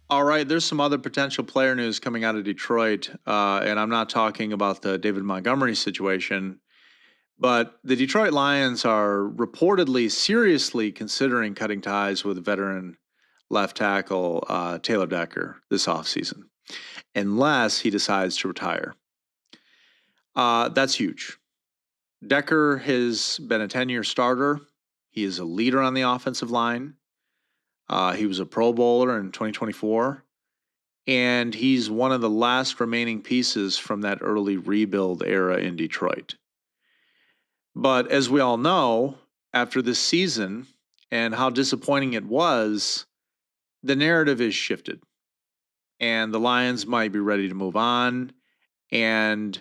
All right, there's some other potential player news coming out of Detroit, and I'm not talking about the David Montgomery situation, but the Detroit Lions are reportedly seriously considering cutting ties with veteran left tackle Taylor Decker this offseason, unless he decides to retire. That's huge. Decker has been a 10-year starter. He is a leader on the offensive line. He was a Pro Bowler in 2024. And he's one of the last remaining pieces from that early rebuild era in Detroit. But as we all know, after this season and how disappointing it was, the narrative is shifted. And the Lions might be ready to move on and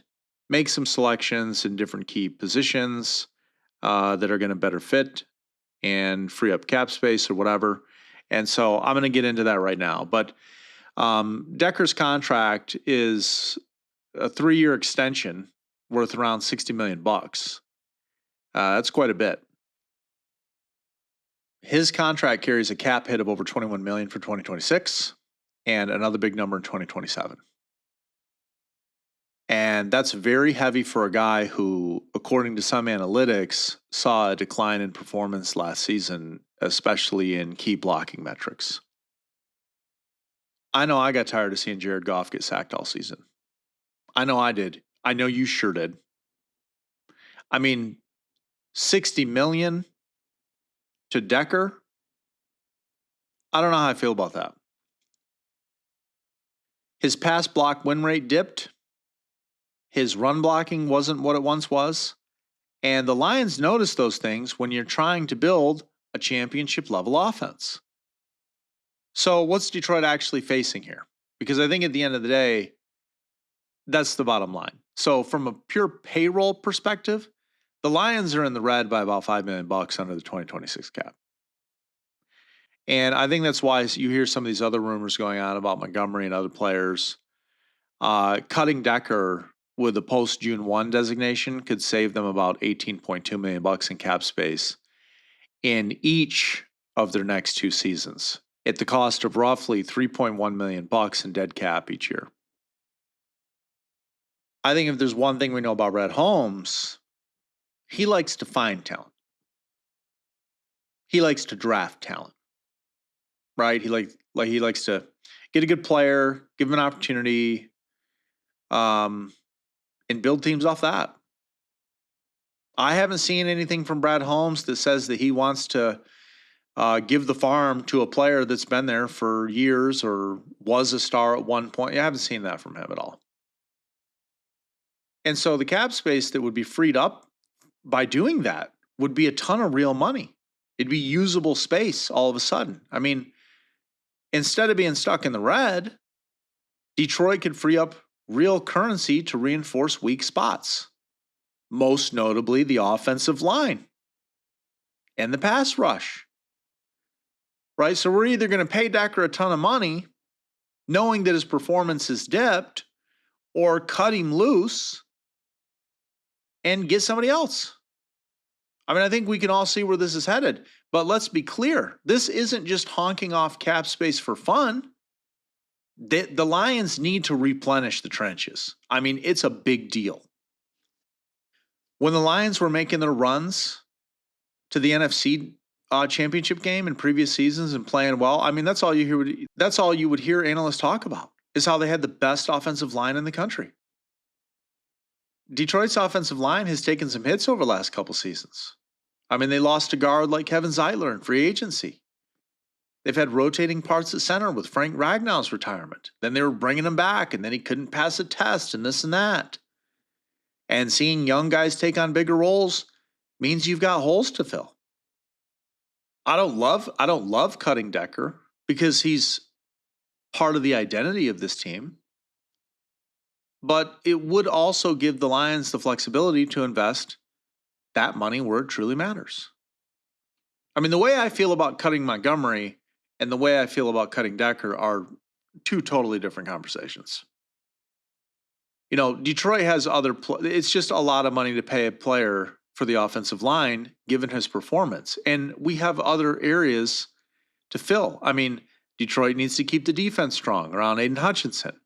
make some selections in different key positions that are going to better fit and free up cap space or whatever. And so I'm going to get into that right now. But Decker's contract is a 3-year extension worth around $60 million. That's quite a bit. His contract carries a cap hit of over $21 million for 2026 and another big number in 2027. And that's very heavy for a guy who, according to some analytics, saw a decline in performance last season, especially in key blocking metrics. I know I got tired of seeing Jared Goff get sacked all season. I know I did. I know you sure did. I mean, $60 million to Decker? I don't know how I feel about that. His pass block win rate dipped. His run blocking wasn't what it once was. And the Lions notice those things when you're trying to build a championship level offense. So what's Detroit actually facing here? Because I think at the end of the day, that's the bottom line. So from a pure payroll perspective, the Lions are in the red by about $5 million under the 2026 cap. And I think that's why you hear some of these other rumors going on about Montgomery and other players. Cutting Decker with a post-June 1 designation could save them about $18.2 million in cap space in each of their next 2 seasons at the cost of roughly $3.1 million in dead cap each year. I think if there's one thing we know about Brad Holmes, he likes to find talent. He likes to draft talent, right? He likes to get a good player, give him an opportunity, and build teams off that. I haven't seen anything from Brad Holmes that says that he wants to give the farm to a player that's been there for years or was a star at one point. I haven't seen that from him at all. And so the cap space that would be freed up by doing that would be a ton of real money. It'd be usable space all of a sudden. I mean, instead of being stuck in the red, Detroit could free up real currency to reinforce weak spots, most notably the offensive line and the pass rush. Right? So we're either going to pay Decker a ton of money, knowing that his performance is dipped, or cut him loose and get somebody else. I mean, I think we can all see where this is headed. But let's be clear. This isn't just honking off cap space for fun. The Lions need to replenish the trenches. I mean, it's a big deal. When the Lions were making their runs to the NFC championship game in previous seasons and playing well, I mean, that's all you would hear analysts talk about, is how they had the best offensive line in the country. Detroit's offensive line has taken some hits over the last couple seasons. I mean, they lost a guard like Kevin Zeitler in free agency. They've had rotating parts at center with Frank Ragnow's retirement. Then they were bringing him back, and then he couldn't pass a test and this and that. And seeing young guys take on bigger roles means you've got holes to fill. I don't love cutting Decker because he's part of the identity of this team. But it would also give the Lions the flexibility to invest that money where it truly matters. I mean, the way I feel about cutting Montgomery and the way I feel about cutting Decker are 2 totally different conversations. You know, Detroit has it's just a lot of money to pay a player for the offensive line given his performance. And we have other areas to fill. I mean, Detroit needs to keep the defense strong around Aiden Hutchinson.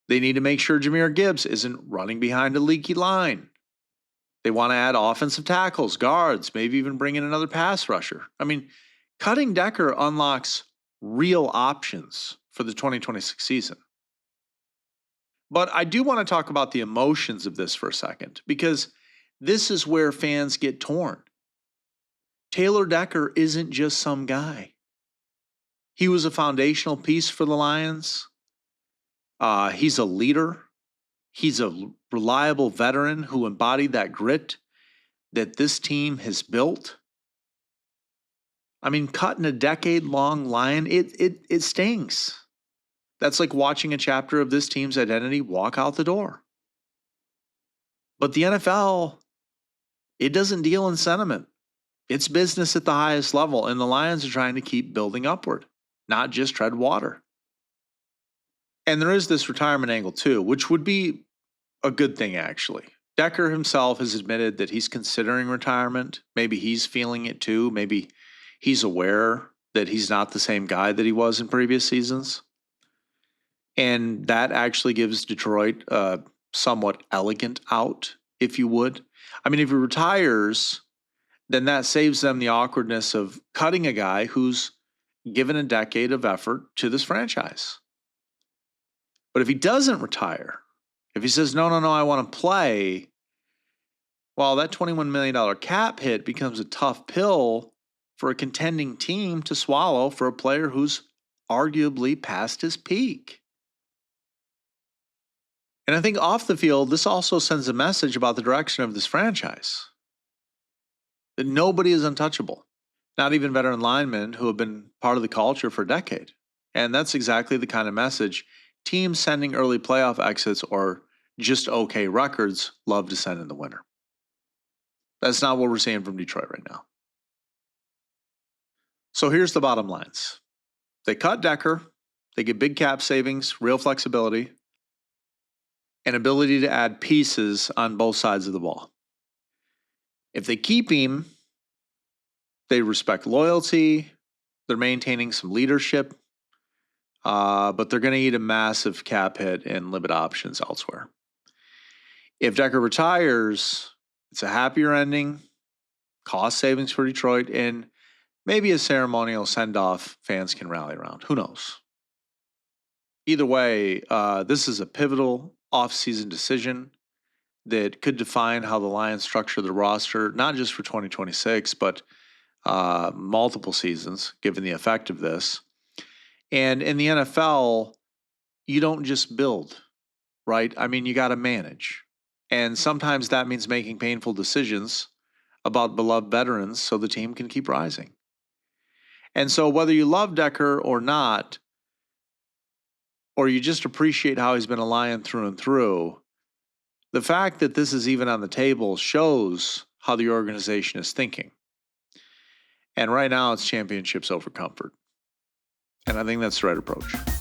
They need to make sure Jahmyr Gibbs isn't running behind a leaky line. They want to add offensive tackles, guards, maybe even bring in another pass rusher. I mean, cutting Decker unlocks real options for the 2026 season. But I do want to talk about the emotions of this for a second, because this is where fans get torn. Taylor Decker isn't just some guy. He was a foundational piece for the Lions. He's a leader. He's a reliable veteran who embodied that grit that this team has built. I mean, cutting a decade-long Lion, it stings. That's like watching a chapter of this team's identity walk out the door. But the NFL, it doesn't deal in sentiment. It's business at the highest level, and the Lions are trying to keep building upward, not just tread water. And there is this retirement angle too, which would be a good thing, actually. Decker himself has admitted that he's considering retirement. Maybe he's feeling it too. Maybe he's aware that he's not the same guy that he was in previous seasons. And that actually gives Detroit a somewhat elegant out, if you would. I mean, if he retires, then that saves them the awkwardness of cutting a guy who's given a decade of effort to this franchise. But if he doesn't retire, if he says, no, I want to play, well, that $21 million cap hit becomes a tough pill for a contending team to swallow for a player who's arguably past his peak. And I think off the field, this also sends a message about the direction of this franchise. That nobody is untouchable. Not even veteran linemen who have been part of the culture for a decade. And that's exactly the kind of message teams sending early playoff exits or just okay records love to send in the winter. That's not what we're seeing from Detroit right now. So here's the bottom lines. They cut Decker. They get big cap savings, real flexibility, and ability to add pieces on both sides of the ball. If they keep him, they respect loyalty. They're maintaining some leadership. But they're going to eat a massive cap hit and limit options elsewhere. If Decker retires, it's a happier ending, cost savings for Detroit, and maybe a ceremonial send-off fans can rally around. Who knows? Either way, this is a pivotal offseason decision that could define how the Lions structure the roster, not just for 2026, but multiple seasons, given the effect of this. And in the NFL, you don't just build, right? I mean, you got to manage. And sometimes that means making painful decisions about beloved veterans so the team can keep rising. And so whether you love Decker or not, or you just appreciate how he's been a Lion through and through, the fact that this is even on the table shows how the organization is thinking. And right now it's championships over comfort. And I think that's the right approach.